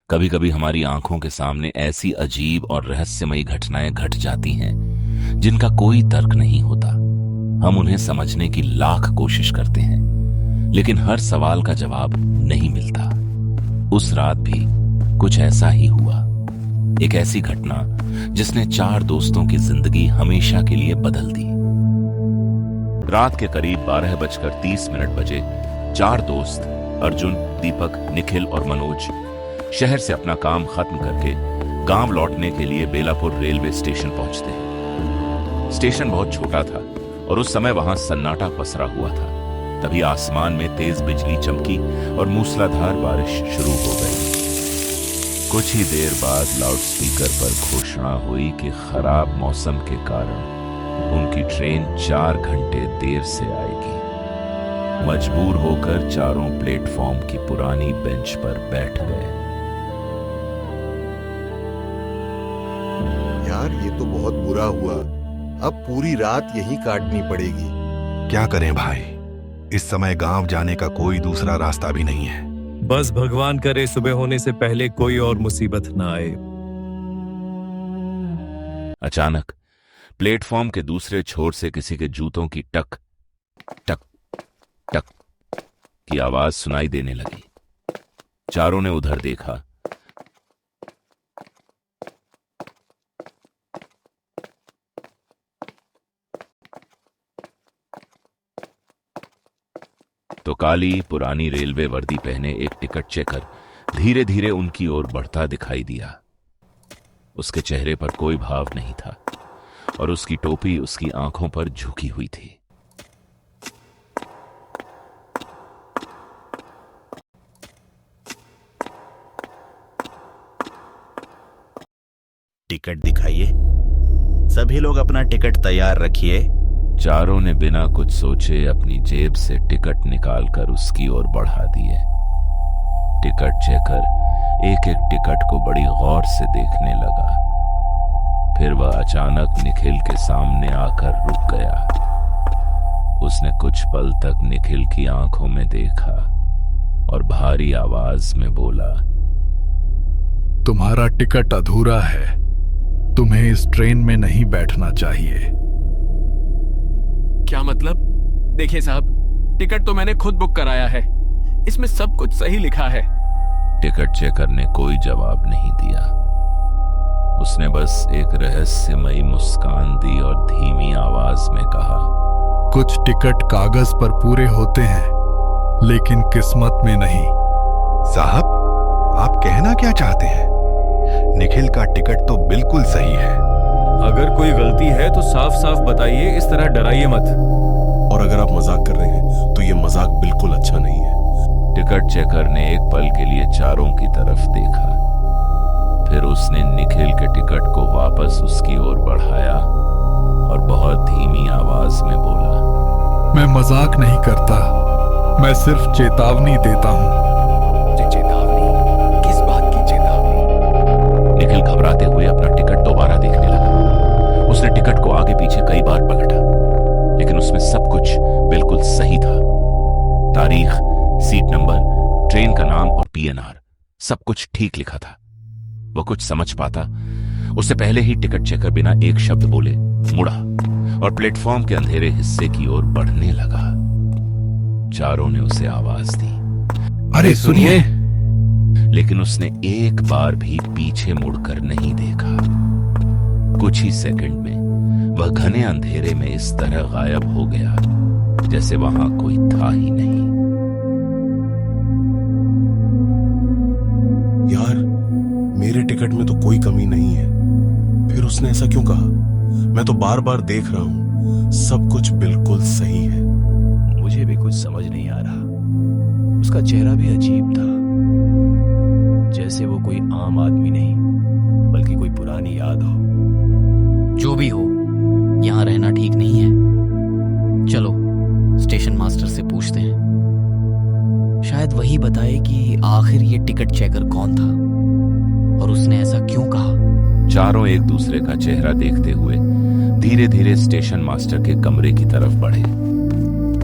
कभी कभी हमारी आंखों के सामने ऐसी अजीब और रहस्यमयी घटनाएं घट जाती हैं जिनका कोई तर्क नहीं होता। हम उन्हें समझने की लाख कोशिश करते हैं, लेकिन हर सवाल का जवाब नहीं मिलता। उस रात भी कुछ ऐसा ही हुआ। एक ऐसी घटना जिसने 4 दोस्तों की जिंदगी हमेशा के लिए बदल दी। रात के करीब 12:30 बजे 4 दोस्त अर्जुन, दीपक, निखिल और मनोज शहर से अपना काम खत्म करके गांव लौटने के लिए बेलापुर रेलवे स्टेशन पहुंचते हैं। स्टेशन बहुत छोटा था और उस समय वहां सन्नाटा पसरा हुआ था। तभी आसमान में तेज बिजली चमकी और मूसलाधार बारिश शुरू हो गई। कुछ ही देर बाद लाउडस्पीकर पर घोषणा हुई कि खराब मौसम के कारण उनकी ट्रेन 4 घंटे देर से आएगी। मजबूर होकर चारों प्लेटफॉर्म की पुरानी बेंच पर बैठ गए। यार, ये तो बहुत बुरा हुआ। अब पूरी रात यही काटनी पड़ेगी। क्या करें भाई, इस समय गांव जाने का कोई दूसरा रास्ता भी नहीं है। बस भगवान करे सुबह होने से पहले कोई और मुसीबत ना आए। अचानक प्लेटफॉर्म के दूसरे छोर से किसी के जूतों की टक टक टक की आवाज सुनाई देने लगी। चारों ने उधर देखा। तो काली पुरानी रेलवे वर्दी पहने एक टिकट चेकर धीरे धीरे उनकी ओर बढ़ता दिखाई दिया। उसके चेहरे पर कोई भाव नहीं था और उसकी टोपी उसकी आंखों पर झुकी हुई थी। टिकट दिखाइए। सभी लोग अपना टिकट तैयार रखिए। चारों ने बिना कुछ सोचे अपनी जेब से टिकट निकालकर उसकी ओर बढ़ा दिए। टिकट चेकर एक एक टिकट को बड़ी गौर से देखने लगा। फिर वह अचानक निखिल के सामने आकर रुक गया। उसने कुछ पल तक निखिल की आंखों में देखा और भारी आवाज में बोला, तुम्हारा टिकट अधूरा है। तुम्हें इस ट्रेन में नहीं बैठना चाहिए। क्या मतलब? देखिए साहब, टिकट तो मैंने खुद बुक कराया है। इसमें सब कुछ सही लिखा है। टिकट चेकर ने कोई जवाब नहीं दिया। उसने बस एक रहस्यमयी मुस्कान दी और धीमी आवाज में कहा, कुछ टिकट कागज पर पूरे होते हैं, लेकिन किस्मत में नहीं। साहब, आप कहना क्या चाहते हैं? निखिल का टिकट तो बिल्कुल सही है। अगर कोई गलती है तो साफ साफ बताइए, इस तरह डराइए मत। और अगर आप मजाक कर रहे हैं तो ये मजाक बिल्कुल अच्छा नहीं है। टिकट चेकर ने एक पल के लिए चारों की तरफ देखा। फिर उसने निखिल के टिकट को वापस उसकी ओर बढ़ाया और बहुत धीमी आवाज में बोला, मैं मजाक नहीं करता, मैं सिर्फ चेतावनी देता हूं। चेतावनी? किस बात की चेतावनी? निखिल घबराते हुए अपना टिकट दोबारा देखने लगा। उसने टिकट को आगे पीछे कई बार पलटा, लेकिन उसमें सब कुछ बिल्कुल सही था। तारीख, सीट नंबर, ट्रेन का नाम और पीएनआर, सब कुछ ठीक लिखा था। वह कुछ समझ पाता उससे पहले ही टिकट चेकर बिना एक शब्द बोले मुड़ा और प्लेटफॉर्म के अंधेरे हिस्से की ओर बढ़ने लगा। चारों ने उसे आवाज दी, अरे सुनिए। लेकिन उसने एक बार भी पीछे मुड़कर नहीं देखा। कुछ ही सेकंड में वह घने अंधेरे में इस तरह गायब हो गया जैसे वहां कोई था ही नहीं। यार, मेरे टिकट में तो कोई कमी नहीं है। फिर उसने ऐसा क्यों कहा? मैं तो बार बार देख रहा हूं, सब कुछ बिल्कुल सही है। मुझे भी कुछ समझ नहीं आ रहा। उसका चेहरा भी अजीब था, जैसे वो कोई आम आदमी नहीं बल्कि कोई पुरानी याद हो। जो भी हो, यहां रहना ठीक नहीं है। चलो स्टेशन मास्टर से पूछते हैं, शायद वही बताए कि आखिर ये टिकट चेकर कौन था और उसने ऐसा क्यों कहा। चारों एक दूसरे का चेहरा देखते हुए धीरे धीरे स्टेशन मास्टर के कमरे की तरफ बढ़े।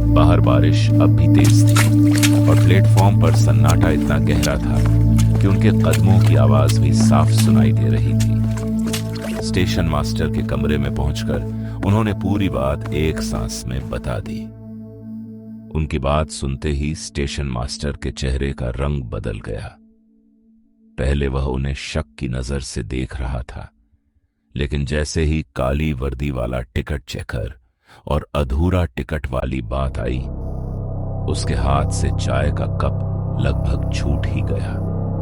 बाहर बारिश अब भी तेज थी और प्लेटफॉर्म पर सन्नाटा इतना गहरा था कि कि उनके कदमों की आवाज भी साफ सुनाई दे रही थी। स्टेशन मास्टर के कमरे में पहुंचकर उन्होंने पूरी बात एक सांस में बता दी। उनकी बात सुनते ही स्टेशन मास्टर के चेहरे का रंग बदल गया। पहले वह उन्हें शक की नजर से देख रहा था, लेकिन जैसे ही काली वर्दी वाला टिकट चेकर और अधूरा टिकट वाली बात आई, उसके हाथ से चाय का कप लगभग छूट ही गया।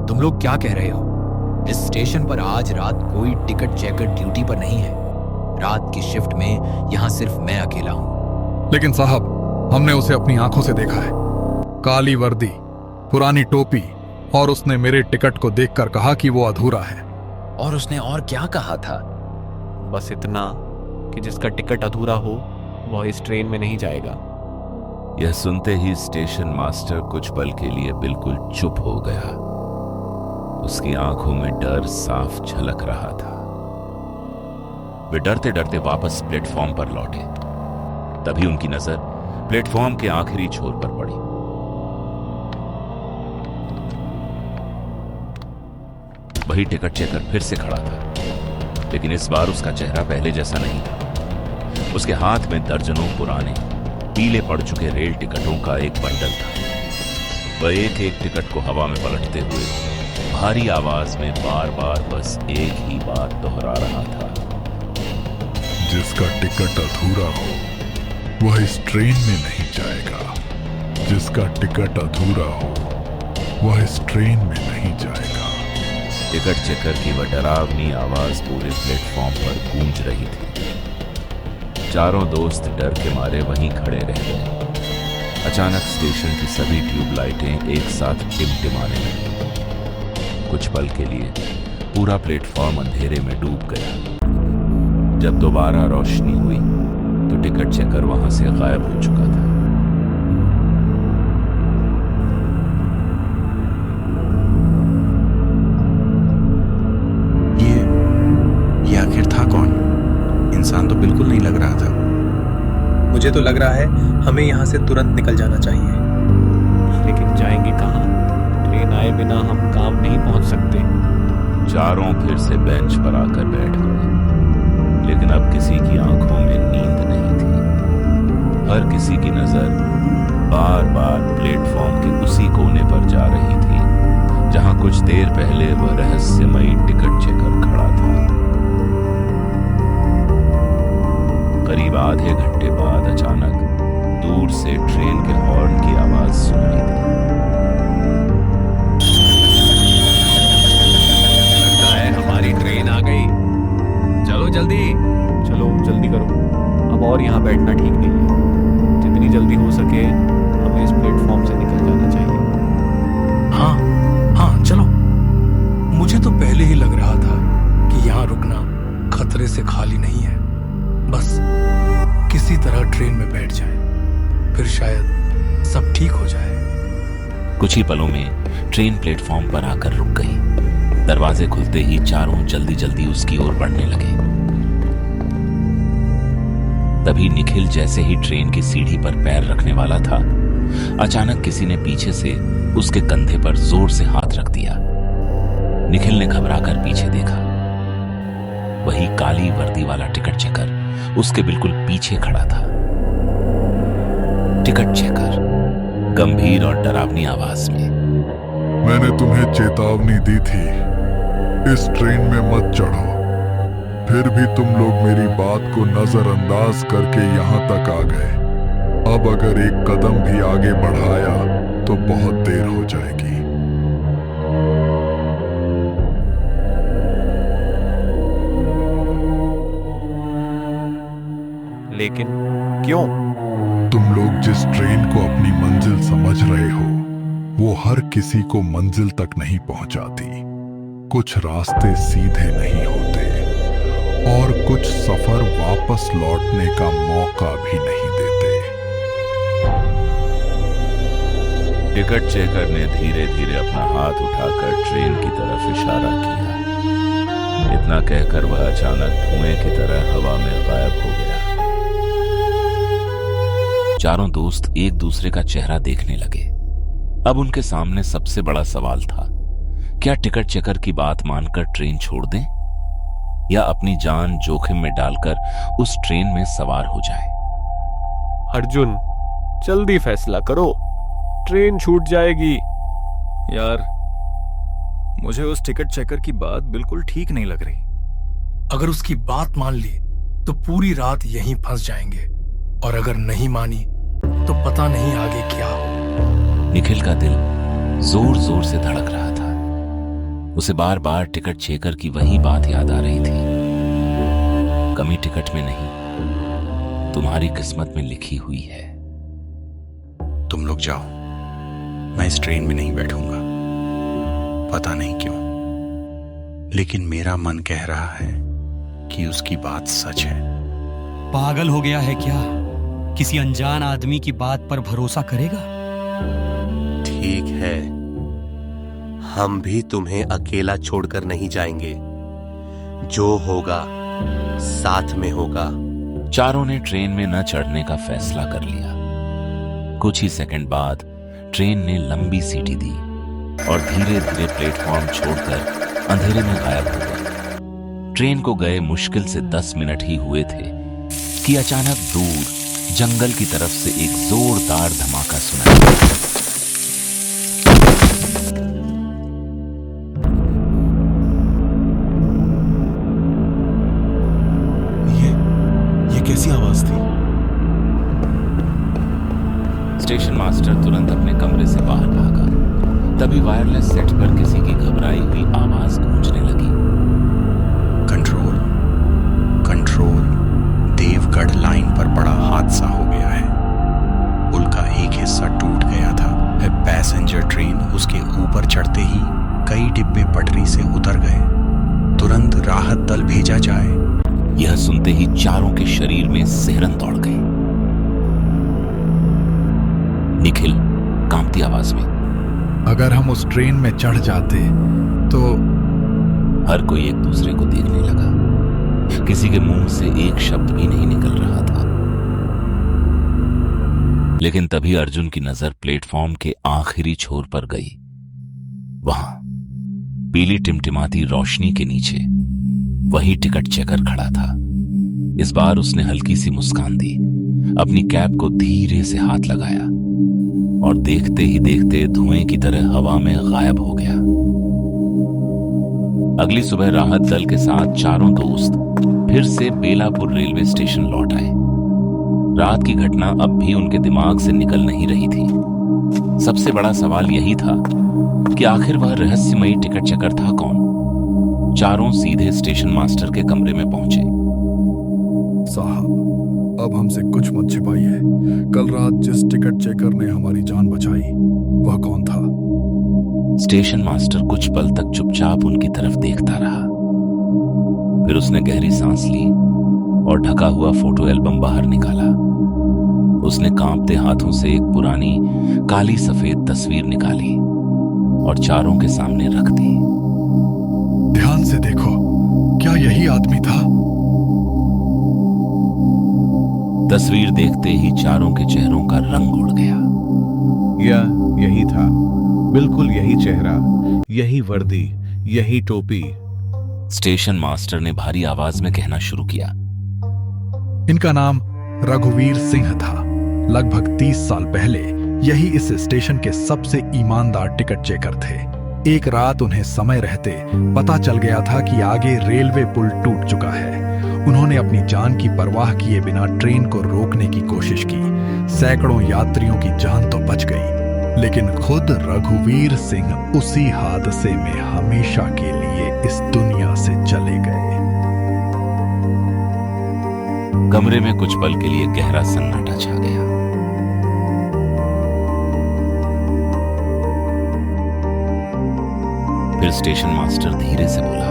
तुम लोग क्या कह रहे हो? इस स्टेशन पर आज रात कोई टिकट चेकर ड्यूटी पर नहीं है। रात की शिफ्ट में यहां सिर्फ मैं अकेला हूं। लेकिन साहब, हमने उसे अपनी आंखों से देखा है। काली वर्दी, पुरानी टोपी, और उसने मेरे टिकट को देखकर कहा कि वो अधूरा है। और उसने और क्या कहा था? बस इतना कि जिसका टिकट अधूरा हो वह इस ट्रेन में नहीं जाएगा। यह सुनते ही स्टेशन मास्टर कुछ पल के लिए बिल्कुल चुप हो गया। उसकी आंखों में डर साफ झलक रहा था। वे डरते डरते वापस प्लेटफॉर्म पर लौटे। तभी उनकी नजर प्लेटफॉर्म के आखिरी छोर पर पड़ी। वही टिकट चेकर फिर से खड़ा था, लेकिन इस बार उसका चेहरा पहले जैसा नहीं था। उसके हाथ में दर्जनों पुराने पीले पड़ चुके रेल टिकटों का एक बंडल था। वह एक एक टिकट को हवा में पलटते हुए भारी आवाज में बार बार बस एक ही बात दोहरा रहा था। जिसका टिकट अधूरा हो वह इस ट्रेन में नहीं जाएगा। जिसका टिकट अधूरा हो वह इस ट्रेन में नहीं जाएगा। टिकट चेकर की वह डरावनी आवाज पूरे प्लेटफॉर्म पर गूंज रही थी। चारों दोस्त डर के मारे वहीं खड़े रह गए। अचानक स्टेशन की सभी ट्यूब लाइटें एक साथ टिमटिमाने लगी। कुछ पल के लिए पूरा प्लेटफॉर्म अंधेरे में डूब गया। जब दोबारा रोशनी हुई तो टिकट चेकर वहां से गायब हो चुका था। ये आखिर था कौन? इंसान तो बिल्कुल नहीं लग रहा था। मुझे तो लग रहा है हमें यहाँ से तुरंत निकल जाना चाहिए। लेकिन जाएंगे कहाँ? ट्रेन आए बिना हम काम नहीं पहुंच सकते। चारों फिर से बेंच पर आकर बैठ गए, लेकिन अब किसी की आंखों में नींद नहीं थी। हर किसी की नजर बार बार प्लेटफॉर्म के उसी कोने पर जा रही थी जहां कुछ देर पहले वह रहस्यमयी टिकट चेकर खड़ा था। करीब आधे घंटे बाद अचानक दूर से ट्रेन के हॉर्न की आवाज सुनाई दी। लगता है हमारी ट्रेन आ गई। चलो जल्दी। चलो जल्दी करो, अब और यहाँ बैठना ठीक नहीं है। जितनी जल्दी हो सके हमें इस प्लेटफॉर्म से निकल जाना चाहिए। हाँ चलो। मुझे तो पहले ही लग रहा था कि यहाँ रुकना खतरे से खाली नहीं है। बस किसी तरह ट्रेन में बैठ जाए, फिर शायद सब ठीक हो जाए। कुछ ही पलों में ट्रेन प्लेटफॉर्म पर आकर रुक गई। दरवाजे खुलते ही चारों जल्दी जल्दी उसकी ओर बढ़ने लगे। तभी निखिल जैसे ही ट्रेन की सीढ़ी पर पैर रखने वाला था, अचानक किसी ने पीछे से उसके कंधे पर जोर से हाथ रख दिया। निखिल ने घबराकर पीछे देखा। वही काली वर्दी वाला टिकट चेकर उसके बिल्कुल पीछे खड़ा था। टिकट चेकर गंभीर और डरावनी आवाज में, मैंने तुम्हें चेतावनी दी थी, इस ट्रेन में मत चढ़ो। फिर भी तुम लोग मेरी बात को नजरअंदाज करके यहाँ तक आ गए। अब अगर एक कदम भी आगे बढ़ाया तो बहुत देर हो जाएगी। लेकिन क्यों? तुम लोग जिस ट्रेन को अपनी मंजिल समझ रहे हो, वो हर किसी को मंजिल तक नहीं पहुंचाती। कुछ रास्ते सीधे नहीं होते और कुछ सफर वापस लौटने का मौका भी नहीं देते। टिकट चेकर ने धीरे धीरे अपना हाथ उठाकर ट्रेन की तरफ इशारा किया। इतना कहकर वह अचानक धुएं की तरह हवा में गायब हो गया। चारों दोस्त एक दूसरे का चेहरा देखने लगे। अब उनके सामने सबसे बड़ा सवाल था क्या टिकट चेकर की बात मानकर ट्रेन छोड़ दें या अपनी जान जोखिम में डालकर उस ट्रेन में सवार हो जाएं? अर्जुन, जल्दी फैसला करो, ट्रेन छूट जाएगी। यार, मुझे उस टिकट चेकर की बात बिल्कुल ठीक नहीं लग रही। अगर उसकी बात मान ली तो पूरी रात यहीं फंस जाएंगे, और अगर नहीं मानी तो पता नहीं आगे क्या हो। निखिल का दिल जोर जोर से धड़क रहा था। उसे बार बार टिकट चेकर की वही बात याद आ रही थी। कमी टिकट में नहीं, तुम्हारी किस्मत में लिखी हुई है। तुम लोग जाओ, मैं इस ट्रेन में नहीं बैठूंगा। पता नहीं क्यों, लेकिन मेरा मन कह रहा है कि उसकी बात सच है। पागल हो गया है क्या? किसी अनजान आदमी की बात पर भरोसा करेगा? ठीक है, हम भी तुम्हें अकेला छोड़कर नहीं जाएंगे। जो होगा साथ में होगा। चारों ने ट्रेन में न चढ़ने का फैसला कर लिया। कुछ ही सेकंड बाद ट्रेन ने लंबी सीटी दी और धीरे धीरे प्लेटफॉर्म छोड़कर अंधेरे में गायब हो गई। ट्रेन को गए मुश्किल से 10 मिनट ही हुए थे कि अचानक दूर जंगल की तरफ से एक जोरदार धमाका सुनाई दिया। ये कैसी आवाज थी? स्टेशन मास्टर तुरंत अपने कमरे से बाहर भागा। तभी वायरलेस सेट पर किसी की घबराई हुई आवाज गूंजने लगी। कंट्रोल, कंट्रोल, देवगढ़ लाइन पर बड़ा हादसा हो गया है। पुल का एक हिस्सा टूट गया था। पैसेंजर ट्रेन उसके ऊपर चढ़ते ही कई डिब्बे पटरी से उतर गए। तुरंत राहत दल भेजा जाए। यह सुनते ही चारों के शरीर में सिहरन दौड़ गई। निखिल कांपती आवाज में, अगर हम उस ट्रेन में चढ़ जाते तो। हर कोई एक दूसरे को देखने लगा। किसी के मुंह से एक शब्द भी नहीं निकल रहा था। लेकिन तभी अर्जुन की नजर प्लेटफॉर्म के आखिरी छोर पर गई। वहां पीली टिमटिमाती रोशनी के नीचे वही टिकट चेकर खड़ा था। इस बार उसने हल्की सी मुस्कान दी, अपनी कैप को धीरे से हाथ लगाया और देखते ही देखते धुएं की तरह हवा में गायब हो गया। अगली सुबह राहत दल के साथ चारों दोस्त फिर से बेलापुर रेलवे स्टेशन लौट आए। रात की घटना अब भी उनके दिमाग से निकल नहीं रही थी। सबसे बड़ा सवाल यही था कि आखिर वह रहस्यमयी टिकट चेकर था कौन। चारों सीधे स्टेशन मास्टर के कमरे में पहुंचे। साहब, अब हमसे कुछ मत छिपाइए। कल रात जिस टिकट चेकर ने हमारी जान बचाई, वह कौन था? स्टेशन मास्टर कुछ पल तक चुपचाप उनकी तरफ देखता रहा। फिर उसने गहरी सांस ली और ढका हुआ फोटो एल्बम बाहर निकाला। उसने कांपते हाथों से एक पुरानी काली सफेद तस्वीर निकाली और चारों के सामने रख दी। ध्यान से देखो, क्या यही आदमी था? तस्वीर देखते ही चारों के चेहरों का रंग उड़ गया। यही था, बिल्कुल यही चेहरा, यही वर्दी, यही टोपी। स्टेशन मास्टर ने भारी आवाज में कहना शुरू किया। इनका नाम रघुवीर सिंह था। लगभग 30 साल पहले यही इस स्टेशन के सबसे ईमानदार टिकट चेकर थे। एक रात उन्हें समय रहते पता चल गया था कि आगे रेलवे पुल टूट चुका है। उन्होंने अपनी जान की परवाह किए बिना ट्रेन को रोकने की कोशिश की। सैकड़ों यात्रियों की जान तो बच गई, लेकिन खुद रघुवीर सिंह उसी हादसे में हमेशा के लिए इस दुनिया से चले गए। कमरे में कुछ पल के लिए गहरा सन्नाटा छा गया। फिर स्टेशन मास्टर धीरे से बोला,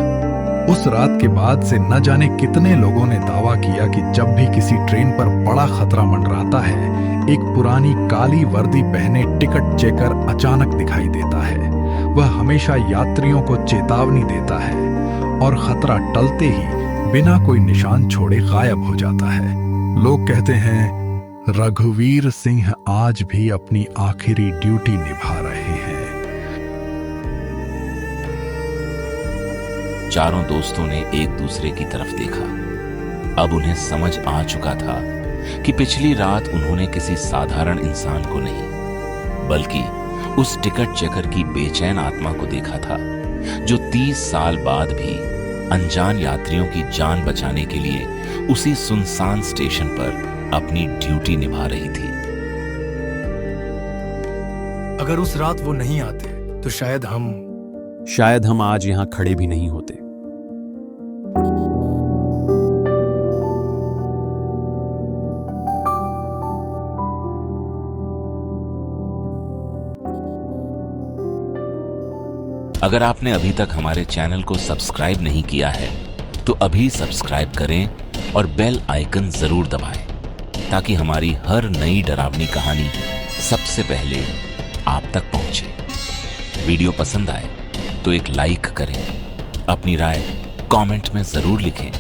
उस रात के बाद से न जाने कितने लोगों ने दावा किया कि जब भी किसी ट्रेन पर बड़ा खतरा मंडराता है, एक पुरानी काली वर्दी पहने टिकट चेकर अचानक दिखाई देता है। वह हमेशा यात्रियों को चेतावनी देता है और खतरा टलते ही बिना कोई निशान छोड़े गायब हो जाता है। लोग कहते हैं रघुवीर सिंह आज भी अपनी आखिरी ड्यूटी निभा रहे हैं। चारों दोस्तों ने एक दूसरे की तरफ देखा। अब उन्हें समझ आ चुका था कि पिछली रात उन्होंने किसी साधारण इंसान को नहीं, बल्कि उस टिकट चेकर की बेचैन आत्मा को देखा था, जो 30 साल बाद भी अनजान यात्रियों की जान बचाने के लिए उसी सुनसान स्टेशन पर अपनी ड्यूटी निभा रही थी। अगर उस रात वो नहीं आते तो शायद हम आज यहां खड़े भी नहीं होते। अगर आपने अभी तक हमारे चैनल को सब्सक्राइब नहीं किया है तो अभी सब्सक्राइब करें और बेल आइकन जरूर दबाएं, ताकि हमारी हर नई डरावनी कहानी सबसे पहले आप तक पहुंचे। वीडियो पसंद आए तो एक लाइक करें, अपनी राय कमेंट में जरूर लिखें